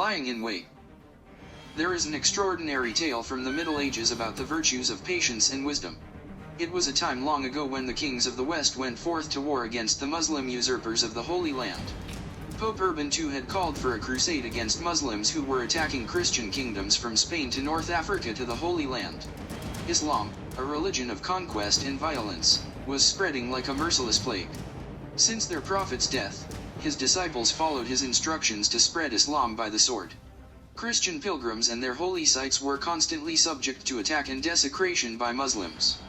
lying in wait. There is an extraordinary tale from the Middle Ages about the virtues of patience and wisdom. It was a time long ago when the kings of the West went forth to war against the Muslim usurpers of the Holy Land. Pope Urban II had called for a crusade against Muslims who were attacking Christian kingdoms from Spain to North Africa to the Holy Land. Islam, a religion of conquest and violence, was spreading like a merciless plague. Since their prophet's death, his disciples followed his instructions to spread Islam by the sword. Christian pilgrims and their holy sites were constantly subject to attack and desecration by Muslims.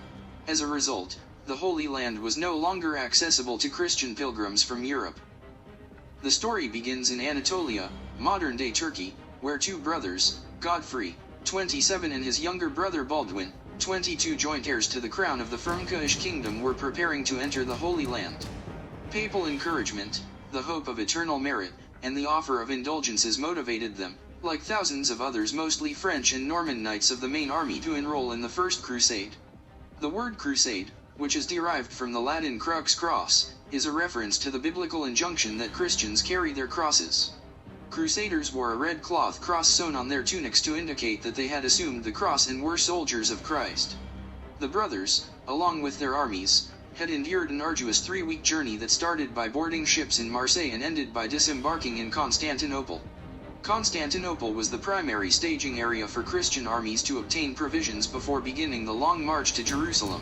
As a result, the Holy Land was no longer accessible to Christian pilgrims from Europe. The story begins in Anatolia, modern-day Turkey, where two brothers, Godfrey, 27, and his younger brother Baldwin, 22, joint heirs to the crown of the Frankish kingdom, were preparing to enter the Holy Land. Papal encouragement, the hope of eternal merit, and the offer of indulgences motivated them, like thousands of others mostly French and Norman knights of the main army, to enroll in the First Crusade. The word crusade, which is derived from the Latin crux, cross, is a reference to the biblical injunction that Christians carry their crosses. Crusaders wore a red cloth cross sewn on their tunics to indicate that they had assumed the cross and were soldiers of Christ. The brothers, along with their armies, had endured an arduous 3-week journey that started by boarding ships in Marseille and ended by disembarking in Constantinople. Constantinople was the primary staging area for Christian armies to obtain provisions before beginning the long march to Jerusalem.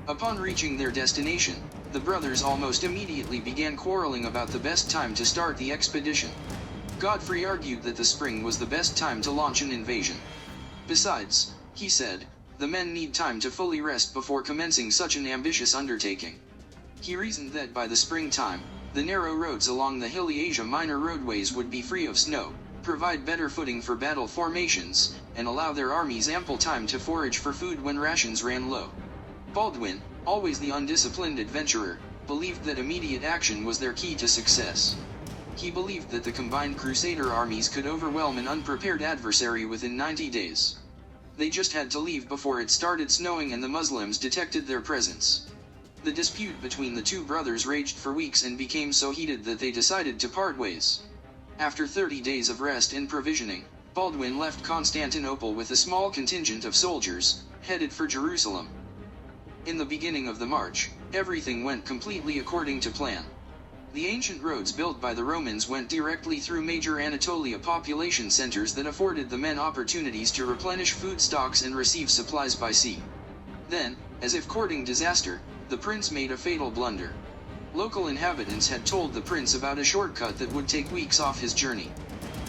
Upon reaching their destination, the brothers almost immediately began quarreling about the best time to start the expedition. Godfrey argued that the spring was the best time to launch an invasion. Besides, he said, the men need time to fully rest before commencing such an ambitious undertaking. He reasoned that by the springtime, the narrow roads along the hilly Asia Minor roadways would be free of snow, provide better footing for battle formations, and allow their armies ample time to forage for food when rations ran low. Baldwin, always the undisciplined adventurer, believed that immediate action was their key to success. He believed that the combined Crusader armies could overwhelm an unprepared adversary within 90 days. They just had to leave before it started snowing and the Moslems detected their presence. The dispute between the two brothers raged for weeks and became so heated that they decided to part ways. After 30 days of rest and provisioning, Baldwin left Constantinople with a small contingent of soldiers, headed for Jerusalem. In the beginning of the march, everything went completely according to plan. The ancient roads built by the Romans went directly through major Anatolia population centers that afforded the men opportunities to replenish food stocks and receive supplies by sea. Then, as if courting disaster, the prince made a fatal blunder. Local inhabitants had told the prince about a shortcut that would take weeks off his journey.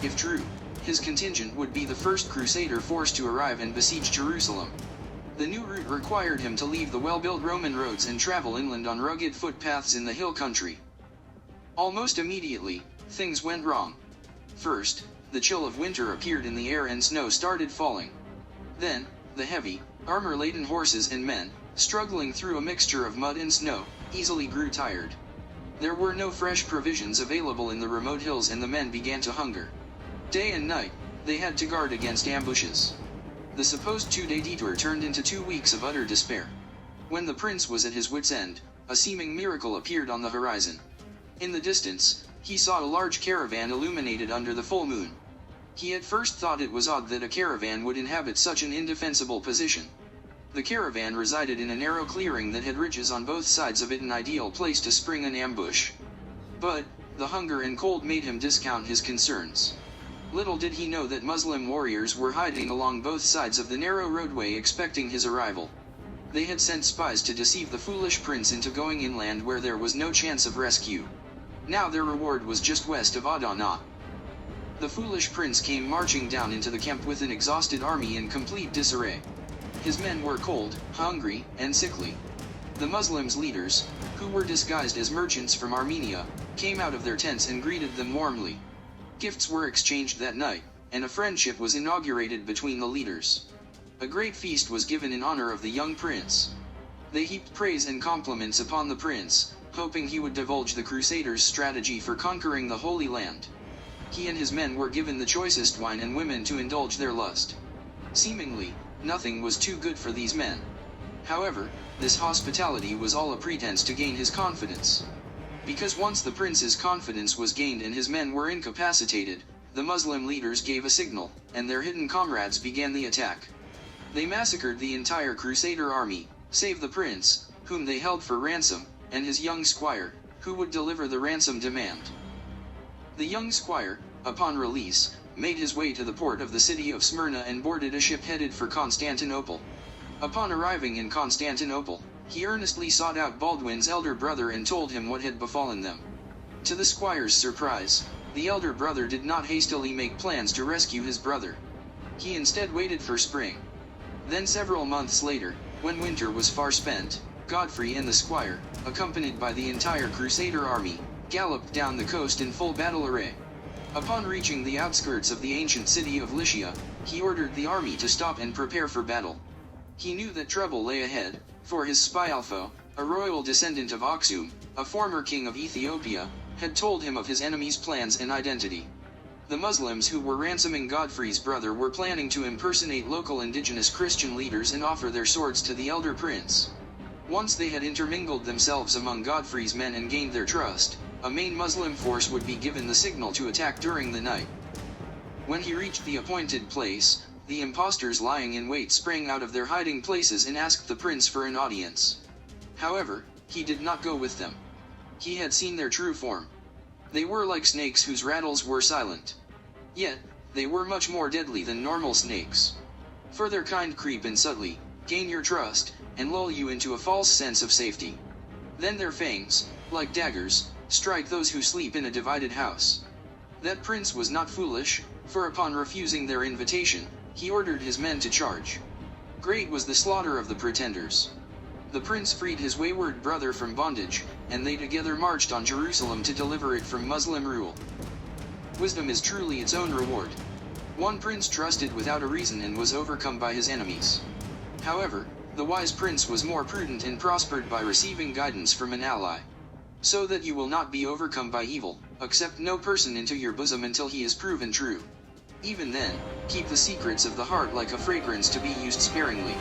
If true, his contingent would be the first Crusader force to arrive and besiege Jerusalem. The new route required him to leave the well-built Roman roads and travel inland on rugged footpaths in the hill country. Almost immediately, things went wrong. First, the chill of winter appeared in the air and snow started falling. Then, the heavy, armor-laden horses and men, struggling through a mixture of mud and snow, easily grew tired. There were no fresh provisions available in the remote hills and the men began to hunger. Day and night, they had to guard against ambushes. The supposed 2-day detour turned into 2 weeks of utter despair. When the prince was at his wit's end, a seeming miracle appeared on the horizon. In the distance, he saw a large caravan illuminated under the full moon. He at first thought it was odd that a caravan would inhabit such an indefensible position. The caravan resided in a narrow clearing that had ridges on both sides of it, an ideal place to spring an ambush. But, the hunger and cold made him discount his concerns. Little did he know that Muslim warriors were hiding along both sides of the narrow roadway expecting his arrival. They had sent spies to deceive the foolish prince into going inland where there was no chance of rescue. Now their reward was just west of Adana. The foolish prince came marching down into the camp with an exhausted army in complete disarray. His men were cold, hungry, and sickly. The Muslims' leaders, who were disguised as merchants from Armenia, came out of their tents and greeted them warmly. Gifts were exchanged that night, and a friendship was inaugurated between the leaders. A great feast was given in honor of the young prince. They heaped praise and compliments upon the prince, hoping he would divulge the Crusaders' strategy for conquering the Holy Land. He and his men were given the choicest wine and women to indulge their lust. Seemingly, nothing was too good for these men. However, this hospitality was all a pretense to gain his confidence. Because once the prince's confidence was gained and his men were incapacitated, the Muslim leaders gave a signal, and their hidden comrades began the attack. They massacred the entire Crusader army, save the prince, whom they held for ransom, and his young squire, who would deliver the ransom demand. The young squire, upon release, made his way to the port of the city of Smyrna and boarded a ship headed for Constantinople. Upon arriving in Constantinople, he earnestly sought out Baldwin's elder brother and told him what had befallen them. To the squire's surprise, the elder brother did not hastily make plans to rescue his brother. He instead waited for spring. Then several months later, when winter was far spent, Godfrey and the squire, accompanied by the entire Crusader army, galloped down the coast in full battle array. Upon reaching the outskirts of the ancient city of Lycia, he ordered the army to stop and prepare for battle. He knew that trouble lay ahead, for his spy Alpha, a royal descendant of Aksum, a former king of Ethiopia, had told him of his enemy's plans and identity. The Moslems who were ransoming Godfrey's brother were planning to impersonate local indigenous Christian leaders and offer their swords to the elder prince. Once they had intermingled themselves among Godfrey's men and gained their trust, a main Muslim force would be given the signal to attack during the night. When he reached the appointed place, the impostors lying in wait sprang out of their hiding places and asked the prince for an audience. However, he did not go with them. He had seen their true form. They were like snakes whose rattles were silent. Yet, they were much more deadly than normal snakes. For their kind creep in subtly, gain your trust, and lull you into a false sense of safety. Then their fangs, like daggers, strike those who sleep in a divided house. That prince was not foolish, for upon refusing their invitation, he ordered his men to charge. Great was the slaughter of the pretenders. The prince freed his wayward brother from bondage, and they together marched on Jerusalem to deliver it from Muslim rule. Wisdom is truly its own reward. One prince trusted without a reason and was overcome by his enemies. However, the wise prince was more prudent and prospered by receiving guidance from an ally. So that you will not be overcome by evil, accept no person into your bosom until he is proven true. Even then, keep the secrets of the heart like a fragrance to be used sparingly.